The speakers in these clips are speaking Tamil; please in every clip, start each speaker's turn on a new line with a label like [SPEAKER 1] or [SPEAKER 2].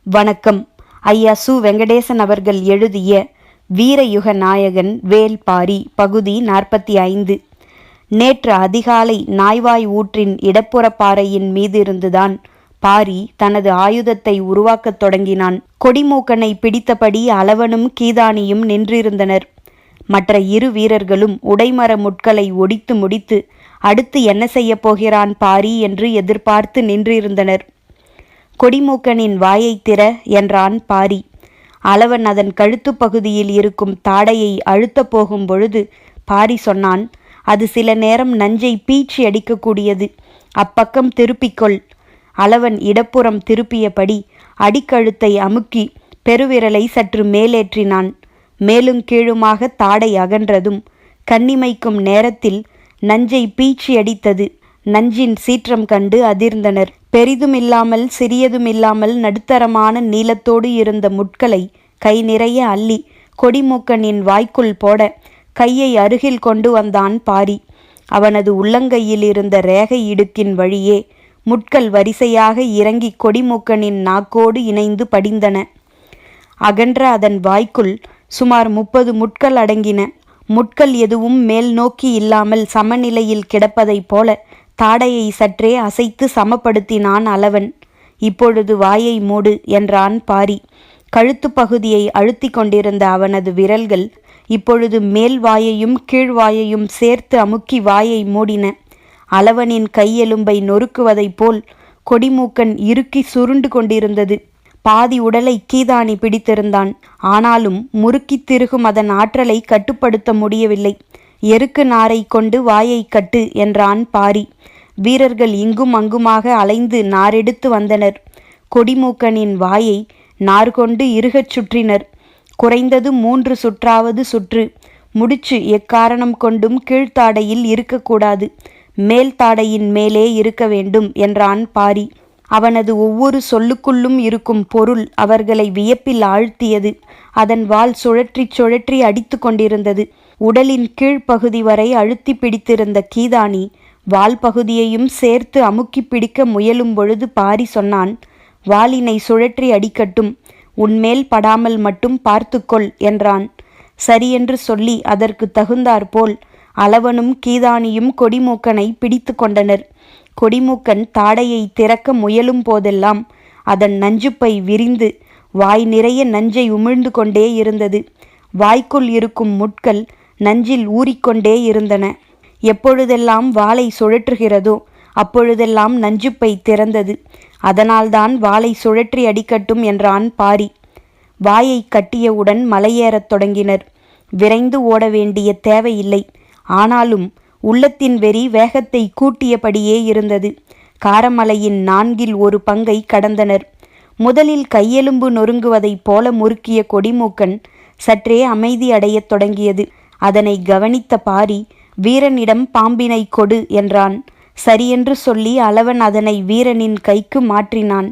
[SPEAKER 1] வணக்கம். ஐயா சு. வெங்கடேசன் அவர்கள் எழுதிய வீரயுக நாயகன் வேல்பாரி பகுதி 45. நேற்று அதிகாலை நாய்வாய் ஊற்றின் இடப்புறப் பாறையின் மீதிருந்துதான் பாரி தனது ஆயுதத்தை உருவாக்கத் தொடங்கினான். கொடிமூக்கனை பிடித்தபடி அளவனும் கீதானியும் நின்றிருந்தனர். மற்ற இரு வீரர்களும் உடைமர முட்களை ஒடித்து முடித்து அடுத்து என்ன செய்யப் போகிறான் பாரி என்று எதிர்பார்த்து நின்றிருந்தனர். கொடிமூக்கனின் வாயை திற என்றான் பாரி. அளவன் அதன் கழுத்து பகுதியில் இருக்கும் தாடையை அழுத்தப் போகும் பொழுது பாரி சொன்னான், அது சில நேரம் நஞ்சை பீச்சி அடிக்கக்கூடியது, அப்பக்கம் திருப்பிக்கொள். அளவன் இடப்புறம் திருப்பியபடி அடிக்கழுத்தை அமுக்கி பெருவிரலை சற்று மேலேற்றினான். மேலும் கீழுமாக தாடை அகன்றதும் கண்ணிமைக்கும் நேரத்தில் நஞ்சை பீச்சி அடித்தது. நஞ்சின் சீற்றம் கண்டு அதிர்ந்தனர். பெரிதுமில்லாமல் சிறியதுமில்லாமல் நடுத்தரமான நீளத்தோடு இருந்த முட்களை கை நிறைய அள்ளி கொடிமூக்கனின் வாய்க்குள் போட கையை அருகில் கொண்டு வந்தான் பாரி. அவனது உள்ளங்கையில் இருந்த ரேகை இடுக்கின் வழியே முட்கள் வரிசையாக இறங்கி கொடிமூக்கனின் நாக்கோடு இணைந்து படிந்தன. அகன்ற அதன் வாய்க்குள் சுமார் 30 முட்கள் அடங்கின. முட்கள் எதுவும் மேல் நோக்கி இல்லாமல் சமநிலையில் கிடப்பதைப் போல தாடையை சற்றே அசைத்து சமப்படுத்தினான் அளவன். இப்பொழுது வாயை மூடு என்றான் பாரி. கழுத்து பகுதியை அழுத்தி கொண்டிருந்த அவனது விரல்கள் இப்பொழுது மேல் வாயையும் கீழ்வாயையும் சேர்த்து அமுக்கி வாயை மூடின. அளவனின் கையெலும்பை நொறுக்குவதைப் போல் கொடிமூக்கன் இறுக்கி சுருண்டு கொண்டிருந்தது. பாதி உடலை கீதானி பிடித்திருந்தான். ஆனாலும் முறுக்கி திருகும் அதன் ஆற்றலை கட்டுப்படுத்த முடியவில்லை. எருக்கு நாரை கொண்டு வாயை கட்டு என்றான் பாரி. வீரர்கள் இங்கும் அங்குமாக அலைந்து நாரெடுத்து வந்தனர். கொடிமூக்கனின் வாயை நார் கொண்டு இறுகச் சுற்றினர். குறைந்தது 3 சுற்றாவது சுற்று. முடிச்சு எக்காரணம் கொண்டும் கீழ்த்தாடையில் இருக்கக்கூடாது, மேல் தாடையின் மேலே இருக்க வேண்டும் என்றான் பாரி. அவனது ஒவ்வொரு சொல்லுக்குள்ளும் இருக்கும் பொருள் அவர்களை வியப்பில் ஆழ்த்தியது. அதன் வால் சுழற்றி சுழற்றி அடித்து கொண்டிருந்தது. உடலின் கீழ்ப்பகுதி வரை அழுத்தி பிடித்திருந்த கீதானி வால் பகுதியையும் சேர்த்து அமுக்கி பிடிக்க முயலும் பொழுது பாரி சொன்னான், வாலினை சுழற்றி அடிக்கட்டும், உன்மேல் படாமல் மட்டும் பார்த்துக்கொள் என்றான். சரியென்று சொல்லி அதற்கு தகுந்தாற்போல் அளவனும் கீதானியும் கொடிமூக்கனை பிடித்து கொண்டனர். கொடிமூக்கன் தாடையை திறக்க முயலும் போதெல்லாம் அதன் நஞ்சுப்பை விரிந்து வாய் நிறைய நஞ்சை உமிழ்ந்து கொண்டே இருந்தது. வாய்க்குள் இருக்கும் முட்கள் நஞ்சில் ஊறிக்கொண்டே இருந்தன. எப்பொழுதெல்லாம் வாளை சுழற்றுகிறதோ அப்பொழுதெல்லாம் நஞ்சுப்பை திறந்தது. அதனால்தான் வாளை சுழற்றி அடிக்கட்டும் என்றான் பாரி. வாயை கட்டியவுடன் மலையேறத் தொடங்கினர். விரைந்து ஓட வேண்டிய தேவையில்லை. ஆனாலும் உள்ளத்தின் வெறி வேகத்தை கூட்டியபடியே இருந்தது. காரமலையின் 4 பங்கை கடந்தனர். முதலில் கையெலும்பு நொறுங்குவதைப் போல முறுக்கிய கொடிமூக்கன் சற்றே அமைதி அடையத் தொடங்கியது. அதனை கவனித்த பாரி, வீரனிடம் பாம்பினை கொடு என்றான். சரியென்று சொல்லி அளவன் அதனை வீரனின் கைக்கு மாற்றினான்.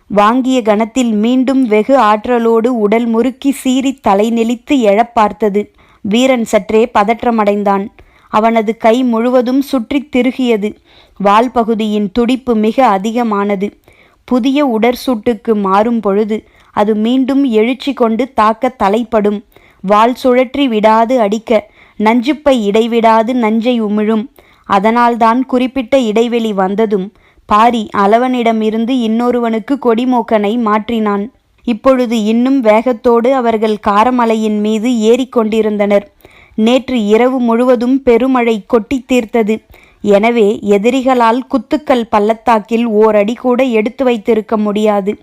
[SPEAKER 1] வாங்கிய கணத்தில் மீண்டும் வெகு ஆற்றலோடு உடல் முறுக்கி சீறி தலை நெளித்து எழப் பார்த்தது. வீரன் சற்றே பதற்றமடைந்தான். அவனது கை முழுவதும் சுற்றி திருகியது. வால் பகுதியின் துடிப்பு மிக அதிகமானது. புதிய உடற்சூட்டுக்கு மாறும் பொழுது அது மீண்டும் எழுச்சி கொண்டு தாக்க தலைப்படும். வால் சுழற்றி விடாது அடிக்க நஞ்சுப்பை இடைவிடாது நஞ்சை உமிழும். அதனால்தான் குறிப்பிட்ட இடைவெளி வந்ததும் பாரி அளவனிடமிருந்து இன்னொருவனுக்கு கொடிமூக்கனை மாற்றினான். இப்பொழுது இன்னும் வேகத்தோடு அவர்கள் காரமலையின் மீது ஏறிக்கொண்டிருந்தனர். நேற்று இரவு முழுவதும் பெருமழை கொட்டி தீர்த்தது. எனவே எதிரிகளால் குத்துக்கல் பள்ளத்தாக்கில் ஓரடி கூட எடுத்து வைத்திருக்க முடியாது.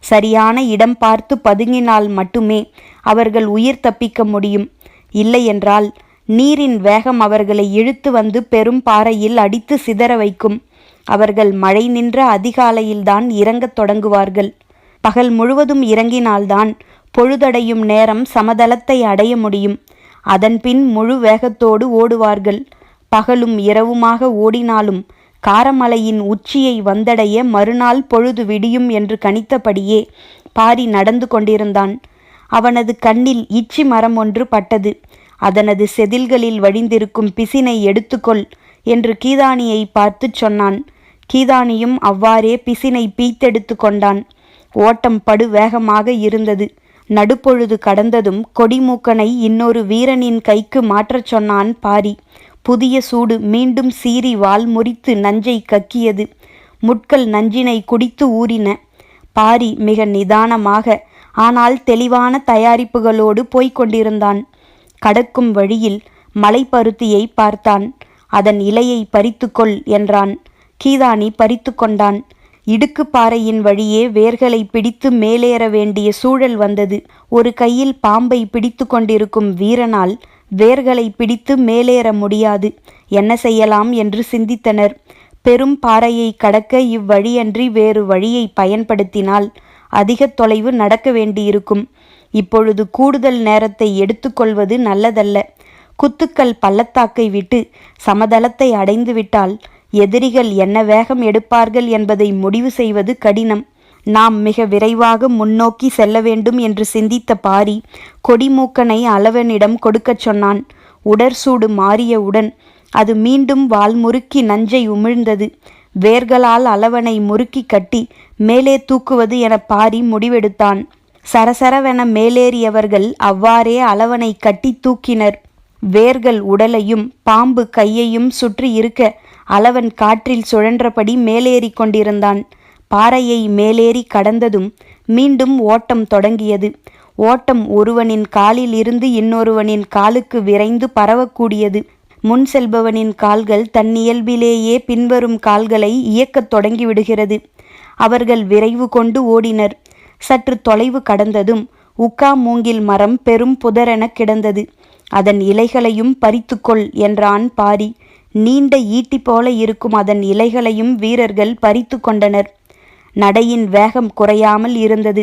[SPEAKER 1] சரியான இடம் பார்த்து பதுங்கினால் மட்டுமே அவர்கள் உயிர் தப்பிக்க முடியும். இல்லையென்றால் நீரின் வேகம் அவர்களை இழுத்து வந்து பெரும் பாறையில் அடித்து சிதற வைக்கும். அவர்கள் மழை நின்ற அதிகாலையில்தான் இறங்கத் தொடங்குவார்கள். பகல் முழுவதும் இறங்கினால்தான் பொழுதடையும் நேரம் சமதளத்தை அடைய முடியும். அதன்பின் முழு வேகத்தோடு ஓடுவார்கள். பகலும் இரவுமாக ஓடினாலும் காரமலையின் உச்சியை வந்தடைய மறுநாள் பொழுது விடியும் என்று கணித்தபடியே பாரி நடந்து கொண்டிருந்தான். அவனது கண்ணில் இச்சி மரம் ஒன்று பட்டது. அதனது செதில்களில் வழிந்திருக்கும் பிசினை எடுத்துக்கொள் என்று கீதானியை பார்த்து சொன்னான். கீதானியும் அவ்வாறே பிசினை பீத்தெடுத்து கொண்டான். ஓட்டம் படு வேகமாக இருந்தது. நடுப்பொழுது கடந்ததும் கொடிமூக்கனை இன்னொரு வீரனின் கைக்கு மாற்றச் சொன்னான் பாரி. புதிய சூடு மீண்டும் சீறி வால் முறித்து நஞ்சை கக்கியது. முட்கள் நஞ்சினை குடித்து ஊறின. பாரி மிக நிதானமாக ஆனால் தெளிவான தயாரிப்புகளோடு போய்க் கொண்டிருந்தான். கடக்கும் வழியில் மலைப்பருத்தியை பார்த்தான். அதன் இலையை பறித்துக்கொள் என்றான். கீதானி பறித்து கொண்டான். இடுக்கு பாறையின் வழியே வேர்களை பிடித்து மேலேற வேண்டிய சூழல் வந்தது. ஒரு கையில் பாம்பை பிடித்து கொண்டிருக்கும் வீரனால் வேர்களை பிடித்து மேலேற முடியாது. என்ன செய்யலாம் என்று சிந்தித்தனர். பெரும் பாறையை கடக்க இவ்வழியன்றி வேறு வழியை பயன்படுத்தினால் அதிக தொலைவு நடக்க வேண்டியிருக்கும். இப்பொழுது கூடுதல் நேரத்தை எடுத்துக்கொள்வது நல்லதல்ல. குத்துக்கள் பள்ளத்தாக்கை விட்டு சமதளத்தை அடைந்துவிட்டால் எதிரிகள் என்ன வேகம் எடுப்பார்கள் என்பதை முடிவு செய்வது கடினம். நாம் மிக விரைவாக முன்னோக்கி செல்ல வேண்டும் என்று சிந்தித்த பாரி கொடிமூக்கனை அளவனிடம் கொடுக்கச் சொன்னான். உடற்சூடு மாறியவுடன் அது மீண்டும் வால் முறுக்கி நஞ்சை உமிழ்ந்தது. வேர்களால் அளவனை முறுக்கி கட்டி மேலே தூக்குவது என பாரி முடிவெடுத்தான். சரசரவென மேலேறியவர்கள் அவ்வாறே அளவனை கட்டி தூக்கினர். வேர்கள் உடலையும் பாம்பு கையையும் சுற்றி இருக்க அளவன் காற்றில் சுழன்றபடி மேலேறி கொண்டிருந்தான். பாறையை மேலேறி கடந்ததும் மீண்டும் ஓட்டம் தொடங்கியது. ஓட்டம் ஒருவனின் காலில் இருந்து இன்னொருவனின் காலுக்கு விரைந்து பரவக்கூடியது. முன் செல்பவனின் கால்கள் தன்னியல்பிலேயே பின்வரும் கால்களை இயக்கத் தொடங்கிவிடுகிறது. அவர்கள் விரைவு கொண்டு ஓடினர். சற்று தொலைவு கடந்ததும் உக்கா மூங்கில் மரம் பெரும் புதரென கிடந்தது. அதன் இலைகளையும் பறித்துக்கொள் என்றான் பாரி. நீண்ட ஈட்டி போல இருக்கும் அதன் இலைகளையும் வீரர்கள் பறித்து கொண்டனர். நடையின் வேகம் குறையாமல் இருந்தது.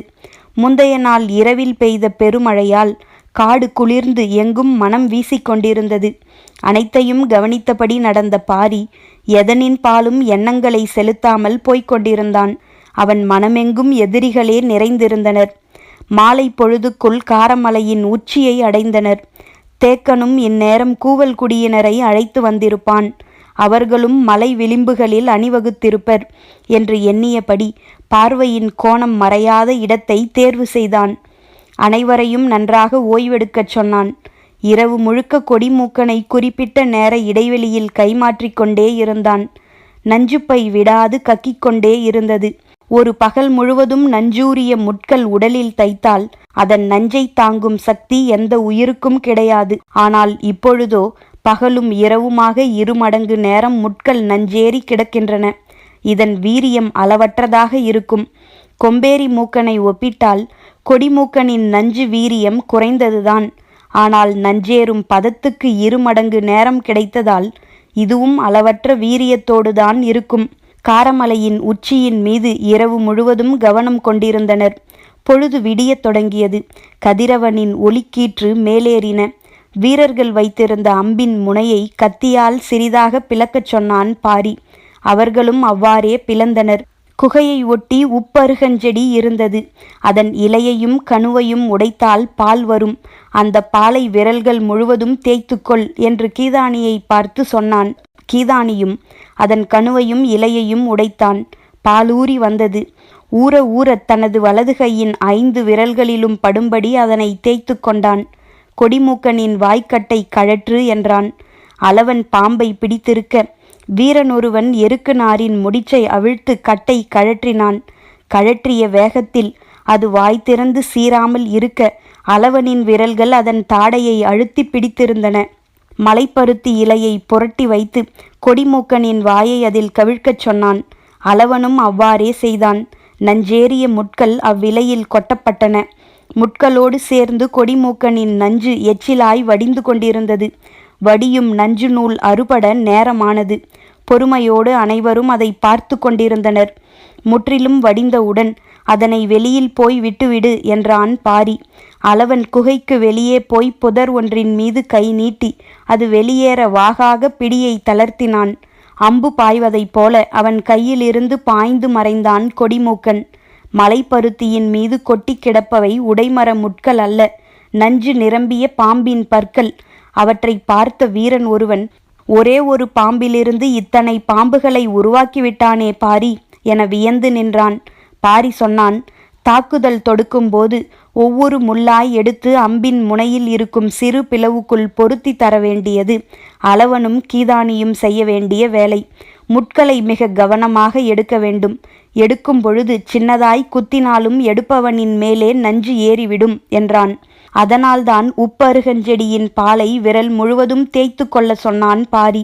[SPEAKER 1] முந்தைய நாள் இரவில் பெய்த பெருமழையால் காடு குளிர்ந்து எங்கும் மனம் வீசிக்கொண்டிருந்தது. அனைத்தையும் கவனித்தபடி நடந்த பாரி எதனின் பாலும் எண்ணங்களை செலுத்தாமல் போய்க் கொண்டிருந்தான். அவன் மனமெங்கும் எதிரிகளே நிறைந்திருந்தனர். மாலை பொழுதுக்குள் காரமலையின் உச்சியை அடைந்தனர். தேக்கனும் இந்நேரம் கூவல் குடியினரை அழைத்து வந்திருப்பான். அவர்களும் மலை விளிம்புகளில் அணிவகுத்திருப்பர் என்று எண்ணியபடி பார்வையின் கோணம் மறையாத இடத்தை தேர்வு செய்தான். அனைவரையும் நன்றாக ஓய்வெடுக்கச் சொன்னான். இரவு முழுக்க கொடிமூக்கனை குறிப்பிட்ட நேர இடைவெளியில் கைமாற்றிக்கொண்டே இருந்தான். நஞ்சுப்பை விடாது கக்கிக்கொண்டே இருந்தது. ஒரு பகல் முழுவதும் நஞ்சூரிய முட்கள் உடலில் தைத்தால் அதன் நஞ்சை தாங்கும் சக்தி எந்த உயிருக்கும் கிடையாது. ஆனால் இப்பொழுதோ பகலும் இரவுமாக 2 மடங்கு நேரம் முட்கள் நஞ்சேறி கிடக்கின்றன. இதன் வீரியம் அளவற்றதாக இருக்கும். கொம்பேரி மூக்கனை ஒப்பிட்டால் கொடிமூக்கனின் நஞ்சு வீரியம் குறைந்ததுதான். ஆனால் நஞ்சேறும் பதத்துக்கு 2 மடங்கு நேரம் கிடைத்ததால் இதுவும் அளவற்ற வீரியத்தோடுதான் இருக்கும். காரமலையின் உச்சியின் மீது இரவு முழுவதும் கவனம் கொண்டிருந்தனர். பொழுது விடியத் தொடங்கியது. கதிரவனின் ஒளிக்கீற்று மேலேறின. வீரர்கள் வைத்திருந்த அம்பின் முனையை கத்தியால் சிறிதாக பிளக்கச் சொன்னான் பாரி. அவர்களும் அவ்வாறே பிளந்தனர். குகையை ஒட்டி உப்பருகஞ்செடி இருந்தது. அதன் இலையையும் கணுவையும் உடைத்தால் பால் வரும். அந்த பாலை விரல்கள் முழுவதும் தேய்த்துக்கொள் என்று கீதானியை பார்த்து சொன்னான். கீதானியும் அதன் கணுவையும் இலையையும் உடைத்தான். பாலூறி வந்தது. ஊற ஊற தனது வலது கையின் 5 விரல்களிலும் படும்படி அதனை தேய்த்து கொண்டான். கொடிமூக்கனின் வாய்க்கட்டை கழற்று என்றான். அளவன் பாம்பை பிடித்திருக்க வீரனொருவன் எருக்கு நாரின் முடிச்சை அவிழ்த்து கட்டை கழற்றினான். கழற்றிய வேகத்தில் அது வாய் திறந்து சீராமல் இருக்க அளவனின் விரல்கள் அதன் தாடையை அழுத்தி பிடித்திருந்தன. மலைப்பருத்தி இலையை புரட்டி வைத்து கொடிமூக்கனின் வாயை அதில் கவிழ்க்கச் சொன்னான். அளவனும் அவ்வாறே செய்தான். நஞ்சேறிய முட்கள் அவ்விலையில் கொட்டப்பட்டன. முட்களோடு சேர்ந்து கொடிமூக்கனின் நஞ்சு எச்சிலாய் வடிந்து கொண்டிருந்தது. வடியும் நஞ்சு நூல் அறுபட நேரமானது. பொறுமையோடு அனைவரும் அதை பார்த்து கொண்டிருந்தனர். முற்றிலும் வடிந்தவுடன் அதனை வெளியில் போய் விட்டுவிடு என்றான் பாரி. அளவன் குகைக்கு வெளியே போய் புதர் ஒன்றின் மீது கை நீட்டி அது வெளியேற வாகாக பிடியை தளர்த்தினான். அம்பு பாய்வதைப் போல அவன் கையிலிருந்து பாய்ந்து மறைந்தான் கொடிமூக்கன். மலைப்பருத்தியின் மீது கொட்டி கிடப்பவை உடைமர முட்கள் அல்ல, நஞ்சு நிரம்பிய பாம்பின் பற்கள். அவற்றை பார்த்த வீரன் ஒருவன், ஒரே ஒரு பாம்பிலிருந்து இத்தனை பாம்புகளை உருவாக்கிவிட்டானே பாரி என வியந்து நின்றான். பாரி சொன்னான், தாக்குதல் தொடுக்கும்போது ஒவ்வொரு முள்ளாய் எடுத்து அம்பின் முனையில் இருக்கும் சிறு பிளவுக்குள் பொருத்தி தர வேண்டியது அளவனும் கீதானியும் செய்ய வேண்டிய வேலை. முட்களை மிக கவனமாக எடுக்க வேண்டும். எடுக்கும் பொழுது சின்னதாய் குத்தினாலும் எடுப்பவனின் மேலே நஞ்சு ஏறிவிடும் என்றான். அதனால்தான் உப்பருகஞ்செடியின் பாலை விரல் முழுவதும் தேய்த்து கொள்ள சொன்னான் பாரி.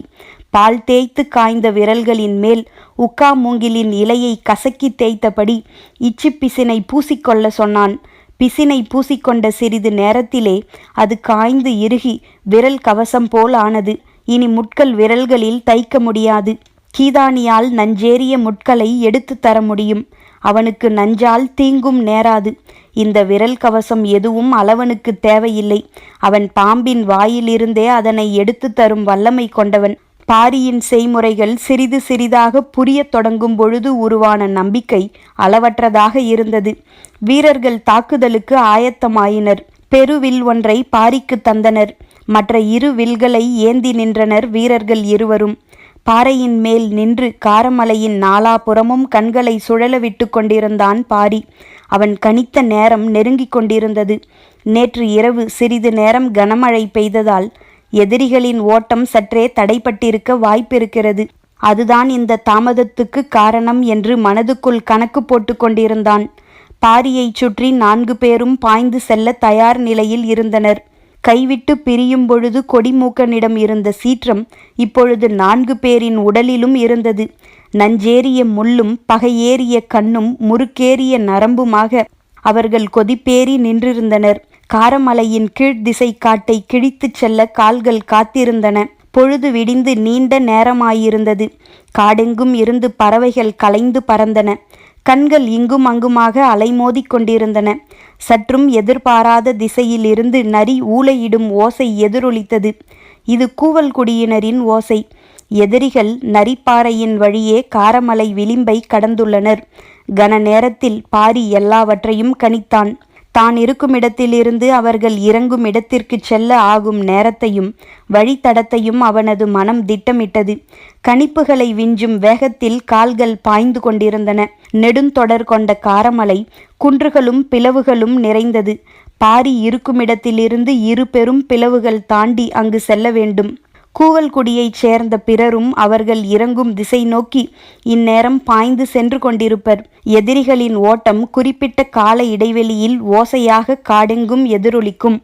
[SPEAKER 1] பால் தேய்த்து காய்ந்த விரல்களின் மேல் உக்கா மூங்கிலின் இலையை கசக்கி தேய்த்தபடி இச்சி பிசினை பூசிக்கொள்ள சொன்னான். பிசினை பூசிக்கொண்ட சிறிது நேரத்திலே அது காய்ந்து இறுகி விரல் கவசம் போல் ஆனது. இனி முட்கள் விரல்களில் தைக்க முடியாது. கீதானியால் நஞ்சேறிய முட்களை எடுத்து தர முடியும். அவனுக்கு நஞ்சால் தீங்கும் நேராது. இந்த விரல் கவசம் எதுவும் அளவனுக்கு தேவையில்லை. அவன் பாம்பின் வாயிலிருந்தே அதனை எடுத்து தரும் வல்லமை கொண்டவன். பாரியின் செய்முறைகள் சிறிது சிறிதாக புரியத் தொடங்கும் பொழுது உருவான நம்பிக்கை அளவற்றதாக இருந்தது. வீரர்கள் தாக்குதலுக்கு ஆயத்தமாயினர். பெருவில் ஒன்றை பாரிக்கு தந்தனர். மற்ற இரு வில்களை ஏந்தி நின்றனர் வீரர்கள் இருவரும். பாறையின் மேல் நின்று காரமலையின் நாலாபுறமும் கண்களை சுழல விட்டு கொண்டிருந்தான் பாரி. அவன் கணித்த நேரம் நெருங்கிக் கொண்டிருந்தது. நேற்று இரவு சிறிது நேரம் கனமழை பெய்ததால் எதிரிகளின் ஓட்டம் சற்றே தடைப்பட்டிருக்க வாய்ப்பிருக்கிறது. அதுதான் இந்த தாமதத்துக்கு காரணம் என்று மனதுக்குள் கணக்கு போட்டு கொண்டிருந்தான். பாரியை சுற்றி 4 பேரும் பாய்ந்து செல்ல தயார் நிலையில் இருந்தனர். கைவிட்டு பிரியும் பொழுது கொடிமூக்கனிடம் இருந்த சீற்றம் இப்பொழுது 4 பேரின் உடலிலும் இருந்தது. நஞ்சேறிய முள்ளும் பகையேறிய கண்ணும் முறுக்கேறிய நரம்புமாக அவர்கள் கொதிப்பேறி நின்றிருந்தனர். காரமலையின் கீழ்திசை காட்டை கிழித்துச் செல்ல கால்கள் காத்திருந்தன. பொழுது விடிந்து நீண்ட நேரமாயிருந்தது. காடெங்கும் இருந்து பறவைகள் கலைந்து பறந்தன. கண்கள் இங்கும் அங்குமாக அலைமோதி கொண்டிருந்தன. சற்றும் எதிர்பாராத திசையிலிருந்து நரி ஊளையிடும் ஓசை எதிரொலித்தது. இது கூவல்குடியினரின் ஓசை. எதிரிகள் நரிப்பாறையின் வழியே காரமலை விளிம்பை கடந்துள்ளனர். கன நேரத்தில் பாரி எல்லாவற்றையும் கணித்தான். தான் இருக்குமிடத்திலிருந்து அவர்கள் இறங்கும் இடத்திற்கு செல்ல ஆகும் நேரத்தையும் வழித்தடத்தையும் அவனது மனம் திட்டமிட்டது. கணிப்புகளை விஞ்சும் வேகத்தில் கால்கள் பாய்ந்து கொண்டிருந்தன. நெடுந்தொடர் கொண்ட காரமலை குன்றுகளும் பிளவுகளும் நிறைந்தது. பாரி இருக்குமிடத்திலிருந்து 2 பெரும் பிளவுகள் தாண்டி அங்கு செல்ல வேண்டும். கூவல்குடியைச் சேர்ந்த பிறரும் அவர்கள் இறங்கும் திசை நோக்கி இந்நேரம் பாய்ந்து சென்று கொண்டிருப்பர். எதிரிகளின் ஓட்டம் குறிப்பிட்ட கால இடைவெளியில் ஓசையாக காடெங்கும் எதிரொலிக்கும்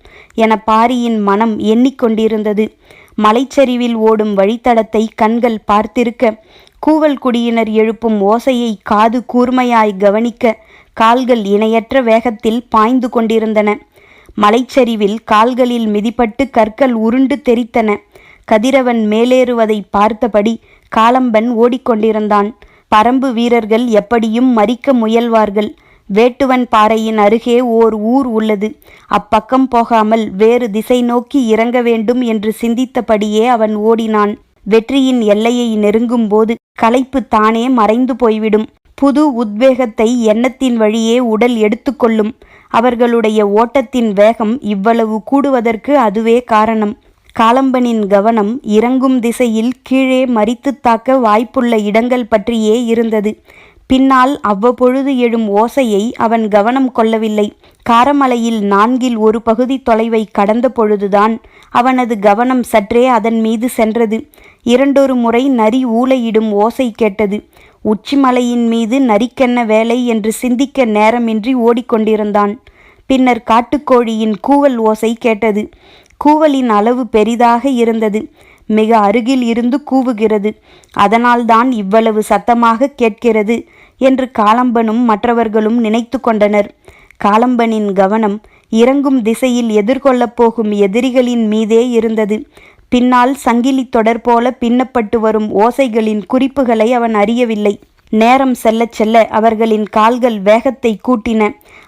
[SPEAKER 1] என பாரியின் மனம் எண்ணிக்கொண்டிருந்தது. மலைச்சரிவில் ஓடும் வழித்தடத்தை கண்கள் பார்த்திருக்க, கூவல்குடியினர் எழுப்பும் ஓசையை காது கூர்மையாய் கவனிக்க கால்கள் இணையற்ற வேகத்தில் பாய்ந்து கொண்டிருந்தன. மலைச்சரிவில் கால்களில் மிதிப்பட்டு கற்கள் உருண்டு தெரித்தன. கதிரவன் மேலேறுவதை பார்த்தபடி காலம்பன் ஓடிக்கொண்டிருந்தான். பரம்பு வீரர்கள் எப்படியும் மறிக்க முயல்வார்கள். வேட்டுவன் பாறையின் அருகே ஓர் ஊர் உள்ளது. அப்பக்கம் போகாமல் வேறு திசை நோக்கி இறங்க வேண்டும் என்று சிந்தித்தபடியே அவன் ஓடினான். வெற்றியின் எல்லையை நெருங்கும் போது களைப்பு தானே மறைந்து போய்விடும். புது உத்வேகத்தை எண்ணத்தின் வழியே உடல் எடுத்துக்கொள்ளும். அவர்களுடைய ஓட்டத்தின் வேகம் இவ்வளவு கூடுவதற்கு அதுவே காரணம். காலம்பனின் கவனம் இறங்கும் திசையில் கீழே மறித்து தாக்க வாய்ப்புள்ள இடங்கள் பற்றியே இருந்தது. பின்னால் அவ்வப்பொழுது எழும் ஓசையை அவன் கவனம் கொள்ளவில்லை. காரமலையில் 4ல் 1 பகுதி தொலைவை கடந்த பொழுதுதான் அவனது கவனம் சற்றே அதன் மீது சென்றது. 2 முறை நரி ஊளையிடும் ஓசை கேட்டது. உச்சிமலையின் மீது நரிக்கென்ன வேலை என்று சிந்திக்க நேரமின்றி ஓடிக்கொண்டிருந்தான். பின்னர் காட்டுக்கோழியின் கூவல் ஓசை கேட்டது. கூவலின் அளவு பெரிதாக இருந்தது. மிக அருகில் இருந்து கூவுகிறது. அதனால்தான் இவ்வளவு சத்தமாக கேட்கிறது என்று காலம்பனும் மற்றவர்களும் நினைத்து கொண்டனர். காலம்பனின் கவனம் இறங்கும் திசையில் எதிர்கொள்ளப் போகும் எதிரிகளின் மீதே இருந்தது. பின்னால் சங்கிலி தொடர் போல பின்னப்பட்டு வரும் ஓசைகளின் குறிப்புகளை அவன் அறியவில்லை. நேரம் செல்ல செல்ல அவர்களின் கால்கள் வேகத்தை கூட்டின.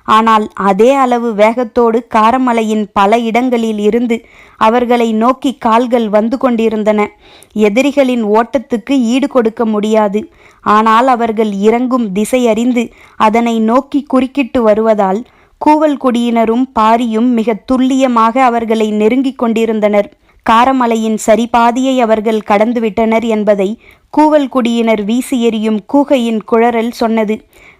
[SPEAKER 1] ஆனால் அதே அளவு வேகத்தோடு காரமலையின் பல இடங்களில் இருந்து அவர்களை நோக்கி கால்கள் வந்து கொண்டிருந்தன. எதிரிகளின் ஓட்டத்துக்கு ஈடு கொடுக்க முடியாது. ஆனால் அவர்கள் இறங்கும் திசை அறிந்து அதனை நோக்கி குறுக்கிட்டு வருவதால் கூவல்குடியினரும் பாரியும் மிக துல்லியமாக அவர்களை நெருங்கிக் கொண்டிருந்தனர். காரமலையின் சரிபாதியை அவர்கள் கடந்துவிட்டனர் என்பதை கூவல்குடியினர் வீசி எறியும் கூகையின் குழறல் சொன்னது.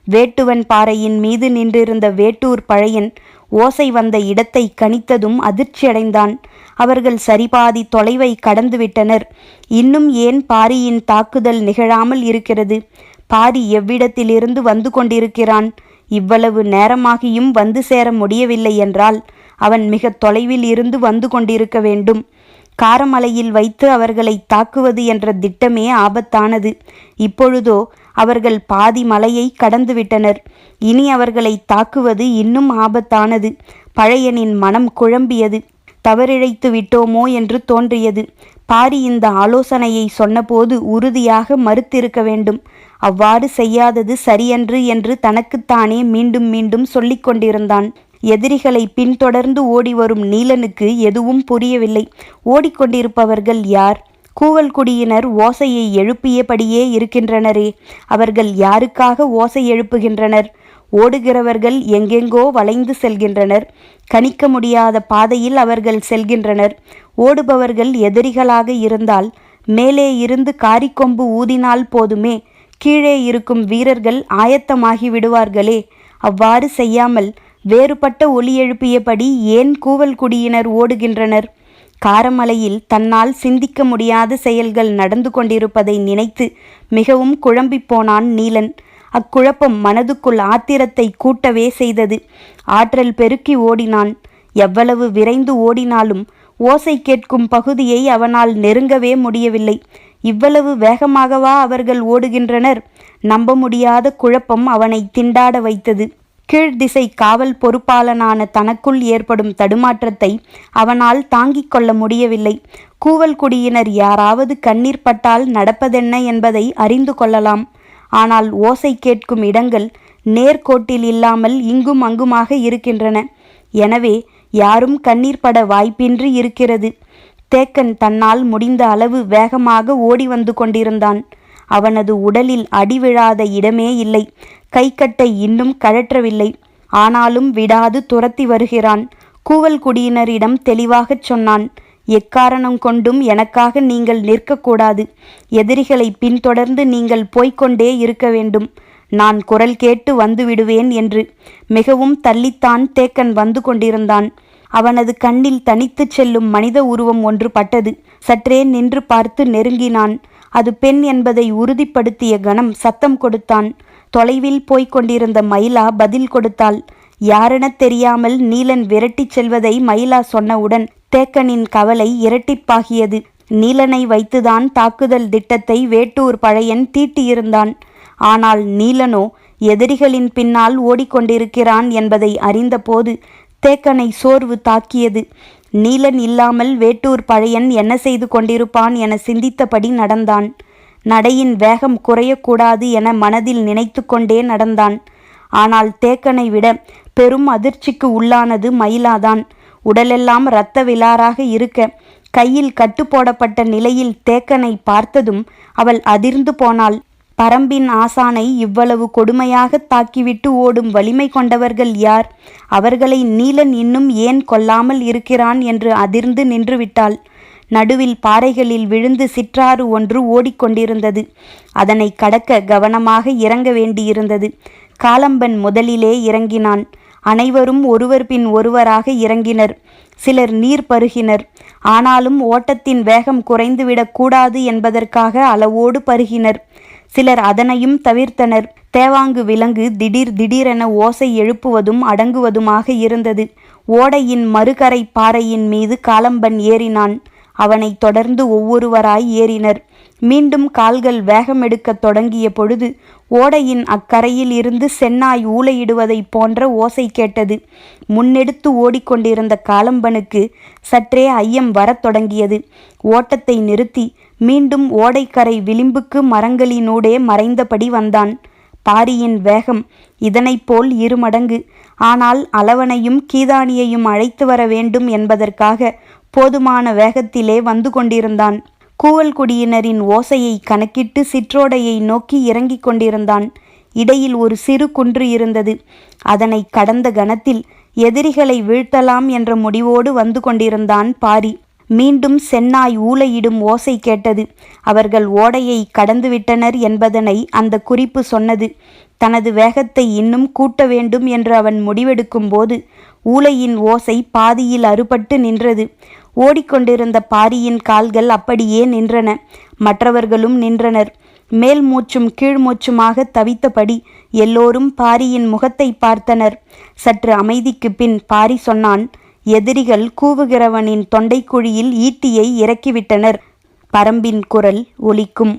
[SPEAKER 1] வேட்டுவன் பாறையின் மீது நின்றிருந்த வேட்டூர் பழையன் ஓசை வந்த இடத்தை கணித்ததும் அதிர்ச்சியடைந்தான். அவர்கள் சரிபாதி தொலைவை கடந்துவிட்டனர். இன்னும் ஏன் பாரியின் தாக்குதல் நிகழாமல் இருக்கிறது? பாரி எவ்விடத்திலிருந்து வந்து கொண்டிருக்கிறான்? இவ்வளவு நேரமாகியும் வந்து சேர முடியவில்லை என்றால் அவன் மிக தொலைவில் இருந்து வந்து கொண்டிருக்க வேண்டும். காரமலையில் வைத்து அவர்களை தாக்குவது என்ற திட்டமே ஆபத்தானது. இப்பொழுதோ அவர்கள் பாதி மலையை கடந்துவிட்டனர். இனி அவர்களை தாக்குவது இன்னும் ஆபத்தானது. பழையனின் மனம் குழம்பியது. தவறிழைத்து விட்டோமோ என்று தோன்றியது. பாரி இந்த ஆலோசனையை சொன்னபோது உறுதியாக மறுத்திருக்க வேண்டும். அவ்வாறு செய்யாதது சரியன்று என்று தனக்குத்தானே மீண்டும் மீண்டும் சொல்லிக் கொண்டிருந்தான். எதிரிகளை பின்தொடர்ந்து ஓடி வரும் நீலனுக்கு எதுவும் புரியவில்லை. ஓடிக்கொண்டிருப்பவர்கள் யார்? கூவல்குடியினர் ஓசையை எழுப்பியபடியே இருக்கின்றனரே. அவர்கள் யாருக்காக ஓசை எழுப்புகின்றனர்? ஓடுகிறவர்கள் எங்கெங்கோ வளைந்து செல்கின்றனர். கணிக்க முடியாத பாதையில் அவர்கள் செல்கின்றனர். ஓடுபவர்கள் எதிரிகளாக இருந்தால் மேலே இருந்து காரிக்கொம்பு ஊதினால் போதுமே, கீழே இருக்கும் வீரர்கள் ஆயத்தமாகி விடுவார்களே. அவ்வாறு செய்யாமல் வேறுபட்ட ஒலி எழுப்பியபடி ஏன் கூவல்குடியினர் ஓடுகின்றனர்? காரமலையில் தன்னால் சிந்திக்க முடியாத செயல்கள் நடந்து கொண்டிருப்பதை நினைத்து மிகவும் குழம்பிப்போனான் நீலன். அக்குழப்பம் மனதுக்குள் ஆத்திரத்தை கூட்டவே செய்தது. ஆற்றல் பெருக்கி ஓடினான். எவ்வளவு விரைந்து ஓடினாலும் ஓசை கேட்கும் பகுதியை அவனால் நெருங்கவே முடியவில்லை. இவ்வளவு வேகமாகவா அவர்கள் ஓடுகின்றனர்? நம்ப முடியாத குழப்பம் அவனை திண்டாட வைத்தது. கீழ்திசை காவல் பொறுப்பாளனான தனக்குள் ஏற்படும் தடுமாற்றத்தை அவனால் தாங்கிக் கொள்ள முடியவில்லை. கூவல்குடியினர் யாராவது கண்ணீர் பட்டால் நடப்பதென்ன என்பதை அறிந்து கொள்ளலாம். ஆனால் ஓசை கேட்கும் இடங்கள் நேர்கோட்டில் இல்லாமல் இங்கும் அங்குமாக இருக்கின்றன. எனவே யாரும் கண்ணீர் பட வாய்ப்பின்றி இருக்கிறது. தேக்கன் தன்னால் முடிந்த அளவு வேகமாக ஓடி வந்து கொண்டிருந்தான். அவனது உடலில் அடிவிழாத இடமே இல்லை. கைக்கட்டை இன்னும் கழற்றவில்லை. ஆனாலும் விடாது துரத்தி வருகிறான். கூவல்குடியினரிடம் தெளிவாகச் சொன்னான். எக்காரணம் கொண்டும் எனக்காக நீங்கள் நிற்கக்கூடாது. எதிரிகளை பின்தொடர்ந்து நீங்கள் போய்கொண்டே இருக்க வேண்டும். நான் குரல் கேட்டு வந்து விடுவேன் என்று. மிகவும் தள்ளித்தான் தேக்கன் வந்து கொண்டிருந்தான். அவனது கண்ணில் தனித்து செல்லும் மனித உருவம் ஒன்று பட்டது. சற்றே நின்று பார்த்து நெருங்கினான். அது பெண் என்பதை உறுதிப்படுத்திய கணம் சத்தம் கொடுத்தான். தொலைவில் போய்க் கொண்டிருந்த மயிலா பதில் கொடுத்தாள். யாரெனத் தெரியாமல் நீலன் விரட்டிச் செல்வதை மயிலா சொன்னவுடன் தேக்கனின் கவலை இரட்டிப்பாகியது. நீலனை வைத்துதான் தாக்குதல் திட்டத்தை வேட்டூர் பழையன் தீட்டியிருந்தான். ஆனால் நீலனோ எதிரிகளின் பின்னால் ஓடிக்கொண்டிருக்கிறான் என்பதை அறிந்தபோது தேக்கனை சோர்வு தாக்கியது. நீலன் இல்லாமல் வேட்டூர் பழையன் என்ன செய்து கொண்டிருப்பான் என சிந்தித்தபடி நடந்தான். நடையின் வேகம் குறையக்கூடாது என மனதில் நினைத்து கொண்டே நடந்தான். ஆனால் தேக்கனை விட பெரும் அதிர்ச்சிக்கு உள்ளானது மயிலாதான். உடலெல்லாம் இரத்த விலாராக இருக்க கையில் கட்டு போடப்பட்ட நிலையில் தேக்கனை பார்த்ததும் அவள் அதிர்ந்து போனாள். பரம்பின் ஆசானை இவ்வளவு கொடுமையாக தாக்கிவிட்டு ஓடும் வலிமை கொண்டவர்கள் யார்? அவர்களை நீலன் இன்னும் ஏன் கொல்லாமல் இருக்கிறான் என்று அதிர்ந்து நின்றுவிட்டாள். நடுவில் பாறைகளில் விழுந்து சிற்றாறு ஒன்று ஓடிக்கொண்டிருந்தது. அதனை கடக்க கவனமாக இறங்க வேண்டியிருந்தது. காலம்பன் முதலிலே இறங்கினான். அனைவரும் ஒருவர் பின் ஒருவராக இறங்கினர். சிலர் நீர் பருகினர். ஆனாலும் ஓட்டத்தின் வேகம் குறைந்துவிடக் கூடாது என்பதற்காக அளவோடு பருகினர். சிலர் அதனையும் தவிர்த்தனர். தேவாங்கு விலங்கு திடீர் திடீரென ஓசை எழுப்புவதும் அடங்குவதுமாக இருந்தது. ஓடையின் மறுகரை பாறையின் மீது காலம்பன் ஏறினான். அவனை தொடர்ந்து ஒவ்வொருவராய் ஏறினர். மீண்டும் கால்கள் வேகமெடுக்கத் தொடங்கிய பொழுது ஓடையின் அக்கரையில் இருந்து சென்னாய் ஊளையிடுவதைப் போன்ற ஓசை கேட்டது. முன்னெடுத்து ஓடிக்கொண்டிருந்த காலம்பனுக்கு சற்றே ஐயம் வரத் தொடங்கியது. ஓட்டத்தை நிறுத்தி மீண்டும் ஓடைக்கரை விளிம்புக்கு மரங்களினூடே மறைந்தபடி வந்தான். பாரியின் வேகம் இதனைப் போல் 2 மடங்கு. ஆனால் அளவனையும் கீதானியையும் அழைத்து வர வேண்டும் என்பதற்காக போதுமான வேகத்திலே வந்து கொண்டிருந்தான். கூவல்குடியினரின் ஓசையை கணக்கிட்டு சிற்றோடையை நோக்கி இறங்கிக் கொண்டிருந்தான். இடையில் ஒரு சிறு குன்று இருந்தது. அதனை கடந்த கணத்தில் எதிரிகளை வீழ்த்தலாம் என்ற முடிவோடு வந்து கொண்டிருந்தான் பாரி. மீண்டும் சென்னாய் ஊளையிடும் ஓசை கேட்டது. அவர்கள் ஓடையை கடந்துவிட்டனர் என்பதனை அந்த குறிப்பு சொன்னது. தனது வேகத்தை இன்னும் கூட்ட வேண்டும் என்று அவன் முடிவெடுக்கும் போது ஊளையின் ஓசை பாதியில் அறுபட்டு நின்றது. ஓடிக்கொண்டிருந்த பாரியின் கால்கள் அப்படியே நின்றன. மற்றவர்களும் நின்றனர். மேல் மூச்சும் கீழ் மூச்சுமாக தவித்தபடி எல்லோரும் பாரியின் முகத்தை பார்த்தனர். சற்று அமைதிக்கு பின் பாரி சொன்னான், எதிரிகள் கூவுகிறவனின் தொண்டைக்குழியில் ஈட்டியை இறக்கிவிட்டனர். பரம்பின் குரல் ஒலிக்கும்.